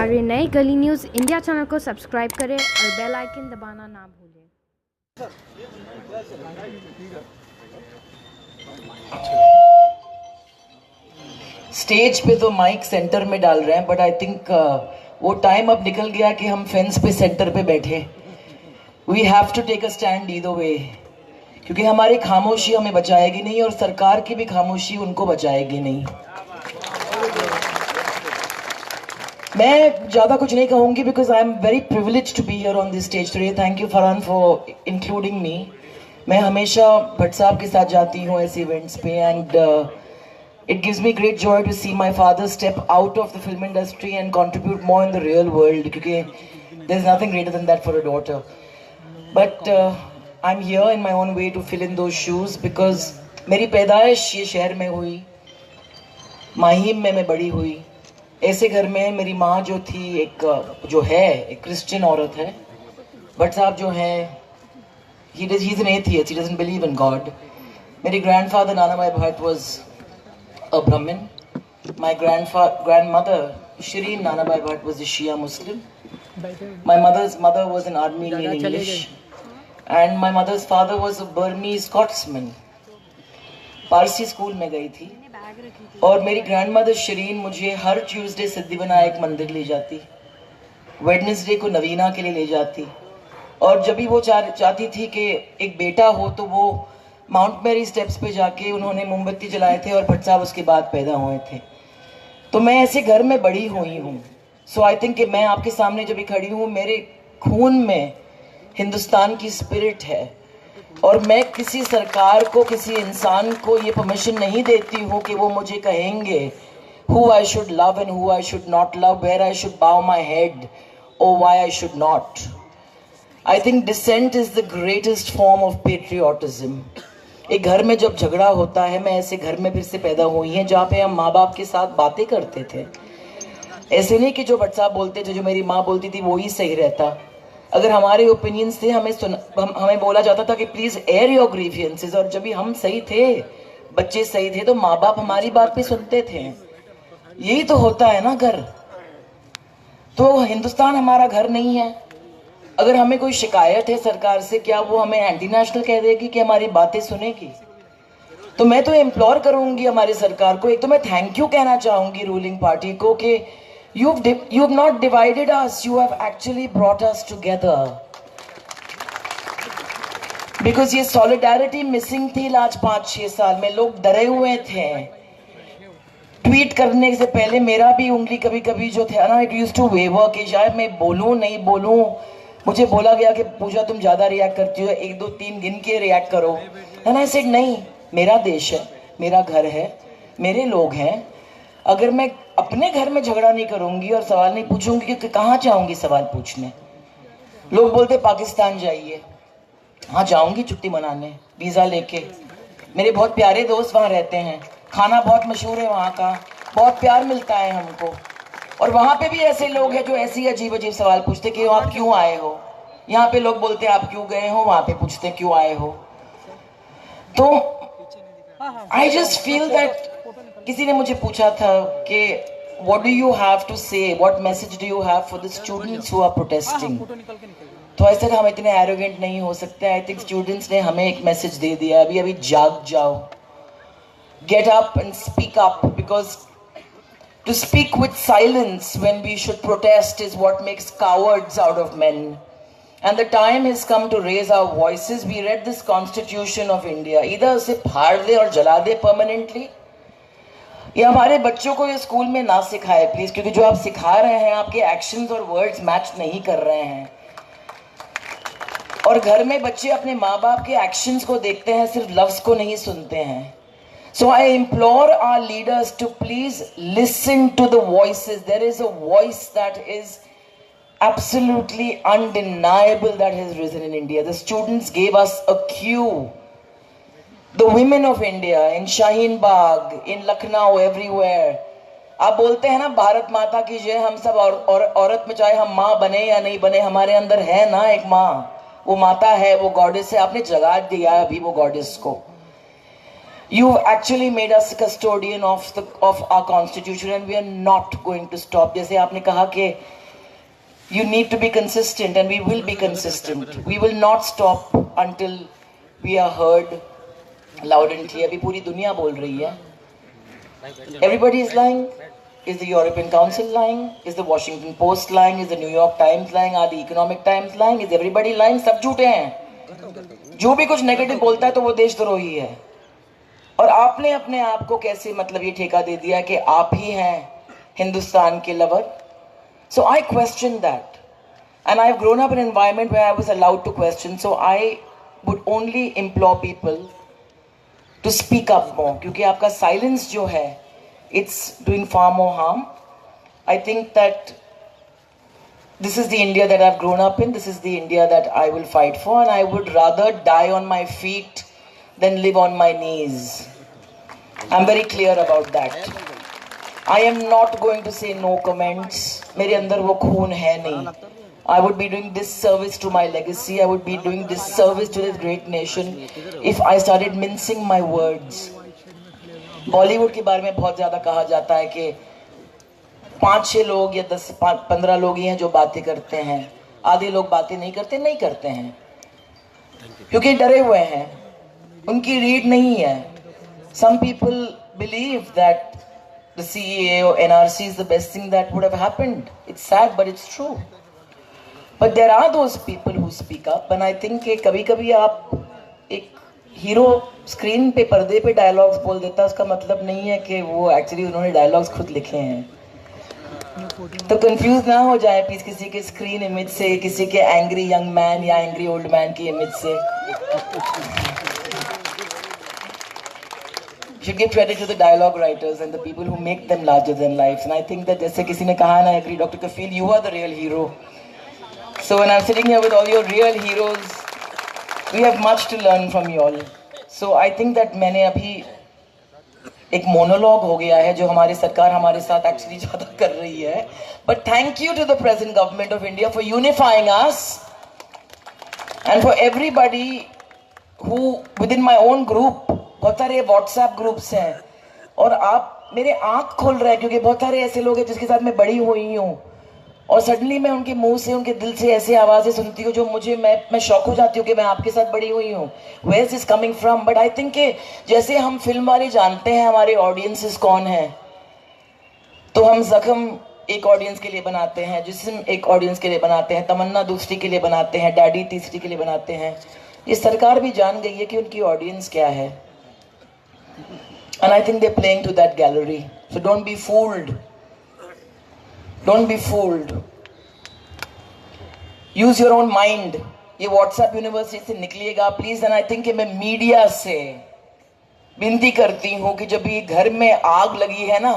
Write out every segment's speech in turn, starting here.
हमारे नए गली न्यूज़ इंडिया चैनल को सब्सक्राइब करें और बेल आइकन दबाना ना भूलें। स्टेज पे तो माइक सेंटर में डाल रहे हैं, बट आई थिंक वो टाइम अब निकल गया कि हम फेंस पे सेंटर पे बैठे। We have to take a stand either way, क्योंकि हमारी खामोशी हमें बचाएगी नहीं और सरकार की भी खामोशी उनको बचाएगी नहीं। मैं ज़्यादा कुछ नहीं कहूँगी because I am very privilege to be here on this stage today. Thank you Farhan for including me. मैं हमेशा भट्ट साहब के साथ जाती हूँ ऐसे इवेंट्स पे, and it gives me great joy to see my father step out of the film industry and contribute more in the real world, क्योंकि there's nothing greater than that for a daughter. But I'm here in my own way to fill in those shoes because मेरी पैदाइश ये शहर में हुई, माहिम में मैं बड़ी हुई। ऐसे घर में मेरी माँ जो थी एक क्रिश्चियन औरत है। भट्ट साहब जो हैं, he's an atheist, he doesn't believe in God. मेरी grandfather Nana Bhai Bhatt was a Brahmin. My grandmother Shireen Nanabai Bhatt was a Shia Muslim. My mother's mother was an Armenian English, and my mother's father was a Burmese Scotsman. Parsi school में गई थी और मेरी grandmother Shareen मुझे हर Tuesday Siddhivinayak मंदिर ले जाती, Wednesday को नवीना के लिए ले जाती, और जब भी वो चाहती थी कि एक बेटा हो तो वो माउंट मैरी स्टेप्स पे जाके उन्होंने मोमबत्ती जलाए थे और भट्ट साहब उसके बाद पैदा हुए थे। तो मैं ऐसे घर में बड़ी हुई हूँ। सो आई थिंक कि मैं आपके सामने जब भी खड़ी हूँ, मेरे खून में हिंदुस्तान की स्पिरिट है, और मैं किसी सरकार को, किसी इंसान को ये परमिशन नहीं देती हूँ कि वो मुझे कहेंगे who I should love and who I should not love, where I should bow my head or why I should not. I think dissent is the greatest form of patriotism. एक घर में जब झगड़ा होता है, मैं ऐसे घर में फिर से पैदा हुई है जहाँ पे हम माँ बाप के साथ बातें करते थे। ऐसे नहीं कि जो भट्ट साहब बोलते थे, जो मेरी माँ बोलती थी वो ही सही रहता। अगर हमारे ओपिनियंस थे, हमें बोला जाता था कि प्लीज एयर योर ग्रीवियंसेस, और जब भी हम सही थे, बच्चे सही थे, तो माँ बाप हमारी बात भी सुनते थे। यही तो होता है ना घर। तो हिंदुस्तान हमारा घर नहीं है। अगर हमें कोई शिकायत है सरकार से, क्या वो हमें एंटी नेशनल कह देगी कि हमारी बातें सुनेगी? तो मैं तो इम्प्लोर करूंगी हमारी सरकार को। एक तो मैं थैंक यू कहना चाहूंगी रूलिंग पार्टी को कि you have not divided us, you have actually brought us together. Because ये सॉलिडारिटी मिसिंग थी लास्ट 5-6 साल में। लोग डरे हुए थे। ट्वीट करने से पहले मेरा भी उंगली कभी कभी जो था ना, इट यूज्ड टू वेवर कि शायद मैं बोलूं नहीं बोलूं। मुझे बोला गया कि पूजा तुम ज्यादा रिएक्ट करती हो, 1 2 3 गिन के रिएक्ट करो। एंड आई सेड नहीं, मेरा देश है, मेरा घर है, मेरे लोग हैं। अगर मैं अपने घर में झगड़ा नहीं करूंगी और सवाल नहीं पूछूंगी, क्योंकि कहाँ जाऊंगी सवाल पूछने? लोग बोलते पाकिस्तान जाइए, हाँ जाऊंगी छुट्टी मनाने, वीजा लेके। मेरे बहुत प्यारे दोस्त वहाँ रहते हैं, खाना बहुत मशहूर है वहाँ का, बहुत प्यार मिलता है हमको। और वहां पे भी ऐसे लोग हैं जो ऐसे अजीब अजीब सवाल पूछते कि आप क्यों आए हो। यहाँ पे लोग बोलते हैं आप क्यों गए हो, वहां पे पूछते हैं क्यों आए हो। तो आई जस्ट फील दैट, किसी ने मुझे पूछा था कि what do you have to say, what message do you have for the students who are protesting. तो ऐसे हम इतने एरोगेंट नहीं हो सकते। आई थिंक स्टूडेंट्स ने हमें एक मैसेज दे दिया, अभी अभी जाग जाओ, get up and speak up, because to speak with silence when we should protest is what makes cowards out of men. And the time has come to raise our voices. We read this Constitution of India. Either उसे फाड़ दे और जला दे permanently, या हमारे बच्चों को ये school में ना सिखाए प्लीज, क्योंकि जो आप सिखा रहे हैं, आपके एक्शंस और वर्ड्स मैच नहीं कर रहे हैं। और घर में बच्चे अपने माँ बाप के एक्शंस को देखते हैं, सिर्फ लफ्ज को नहीं सुनते हैं। So I implore our leaders to please listen to the voices. There is a voice that is absolutely undeniable that has risen in India. The students gave us a cue. The women of India in Shaheen Bagh, in Lucknow, everywhere. आप बोलते हैं ना भारत माता की जय, हम सब औरत में, चाहे हम माँ बने या नहीं बने, हमारे अंदर है ना एक माँ। वो माता है, वो गॉडेस है। आपने जगा दिया अभी वो गॉडेस को। You've actually made us custodian of our constitution, and we are not going to stop. जैसे आपने कहा कि you need to be consistent, and we will be consistent. We will not stop until we are heard loud and clear. अभी पूरी दुनिया बोल रही है. Everybody is lying. Is the European Council lying? Is the Washington Post lying? Is the New York Times lying? Are the Economic Times lying? Is everybody lying? सब झूठे हैं. जो भी कुछ नेगेटिव बोलता है तो वो देशद्रोही है. और आपने अपने आप को कैसे मतलब ये ठेका दे दिया कि आप ही हैं हिंदुस्तान के lover. So I question that, and I've grown up in an environment where I was allowed to question. So I would only implore people to speak up more, क्योंकि आपका silence जो है, it's doing far more harm. I think that this is the India that I've grown up in. This is the India that I will fight for, and I would rather die on my feet than live on my knees. I'm very clear about that. I am not going to say no comments. मेरे अंदर वो खून है नहीं. I would be doing disservice to my legacy. I would be doing disservice to this great nation if I started mincing my words. Bollywood के बारे में बहुत ज़्यादा कहा जाता है कि 5-6 लोग या 10-15 लोग ही हैं जो बातें करते हैं. आधे लोग बातें नहीं करते हैं क्योंकि डरे हुए हैं, उनकी रीड नहीं है. Some people believe that the CEA or NRC is the best thing that would have happened. It's sad, but it's true. But there are those people who speak up, and I think कि कभी-कभी आप एक hero screen पे पर्दे पे dialogues बोल देता है, उसका मतलब नहीं है कि वो एक्चुअली उन्होंने डायलॉग्स खुद लिखे हैं. तो कंफ्यूज ना हो जाए प्लीज किसी के स्क्रीन इमेज से, किसी के एंग्री यंग मैन या एंग्री ओल्ड मैन की इमेज से. should give credit to the dialogue writers and the people who make them larger than life. And I think that जैसे किसी ने कहा, and I agree, Dr. Kafil, you are the real hero. So when I'm sitting here with all your real heroes, we have much to learn from you all. So I think that मैंने अभी एक monologue हो गया है जो हमारी सरकार हमारे साथ एक्चुअली ज़्यादा कर रही है. But thank you to the present government of India for unifying us and for everybody who within my own group, बहुत सारे व्हाट्सएप ग्रुप्स हैं और आप मेरे आँख खोल रहे हैं क्योंकि बहुत सारे ऐसे लोग हैं जिसके साथ मैं बड़ी हुई हूँ और सडनली मैं उनके मुंह से, उनके दिल से ऐसी आवाज़ें सुनती हूँ जो मुझे मैं शौक हो जाती हूँ कि मैं आपके साथ बड़ी हुई हूँ. Where is this coming from? But I think कि जैसे हम फिल्म वाले जानते हैं हमारे ऑडियंसेस कौन हैं, तो हम जख्म एक ऑडियंस के लिए बनाते हैं, जिस्म एक ऑडियंस के लिए बनाते हैं, तमन्ना दूसरी के लिए बनाते हैं, डैडी तीसरी के लिए बनाते हैं. ये सरकार भी जान गई है कि उनकी ऑडियंस क्या है. And I think they're playing to that gallery. So don't be fooled. Don't be fooled. Use your own mind. ये WhatsApp यूनिवर्सिटी से निकलिएगा प्लीज. एंड आई थिंक कि मैं मीडिया से विनती करती हूँ कि जब ये घर में आग लगी है ना,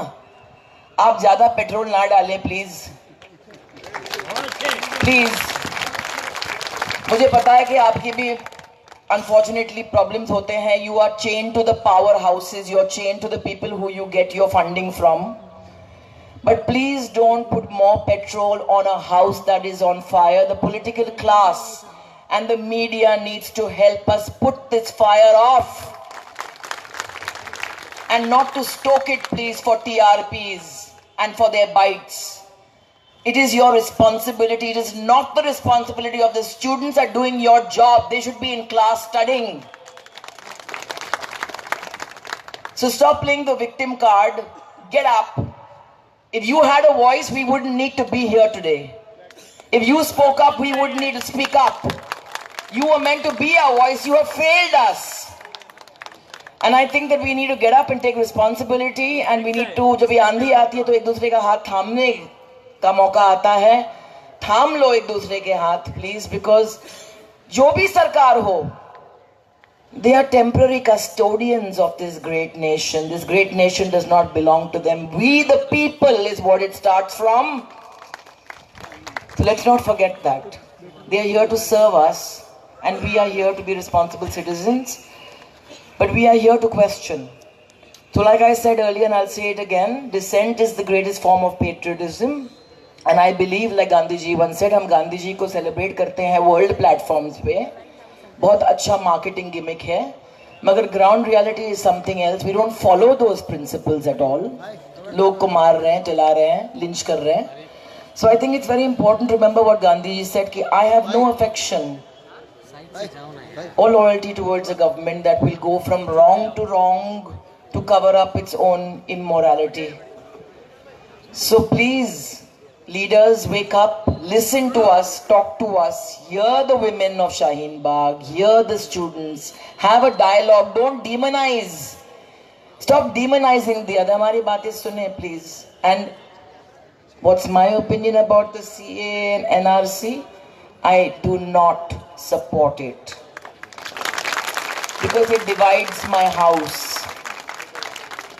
आप ज्यादा पेट्रोल ना डालें प्लीज. प्लीज. मुझे पता है कि आपकी भी unfortunately problems होते हैं. You are chained to the powerhouses. You are chained to the people who you get your funding from. But please don't put more petrol on a house that is on fire. The political class and the media needs to help us put this fire off and not to stoke it please for TRPs and for their bites. It is your responsibility. It is not the responsibility of the students are doing your job. They should be in class studying. So stop playing the victim card. Get up. If you had a voice, we wouldn't need to be here today. If you spoke up, we wouldn't need to speak up. You were meant to be our voice. You have failed us. And I think that we need to get up and take responsibility. And we need to, जब ये आंधी आती है तो एक दूसरे का हाथ थामने का मौका आता है. थाम लो एक दूसरे के हाथ प्लीज, बिकॉज जो भी सरकार हो, they are temporary custodians of this great nation. This great nation does not belong to them. We the people is what it starts from. So let's not forget that. They are here to serve us and we are here to be responsible citizens, but we are here to question. So like I said earlier and I'll say it again, dissent is the greatest form of patriotism. And I believe like Gandhi ji once said, हम गांधी जी को celebrate करते हैं world platforms पे. बहुत अच्छा marketing gimmick है. मगर ground reality is something else. We don't follow those principles at all. लोग को मार रहे हैं, चला रहे हैं, लिंच कर रहे हैं. So I think it's very important to remember what Gandhi ji said, कि I have no affection or loyalty towards a government that will go from wrong to cover up its own immorality. So please, leaders, wake up, listen to us, talk to us, hear the women of Shaheen Bagh, hear the students, have a dialogue, don't demonize. Stop demonizing the other. हमारी बातें सुने please. And what's my opinion about the CA and NRC? I do not support it because it divides my house.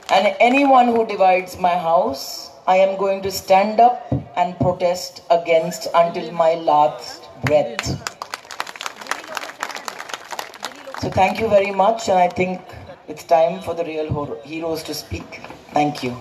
And anyone who divides my house, I am going to stand up and protest against until my last breath. So thank you very much, and I think it's time for the real heroes to speak. Thank you.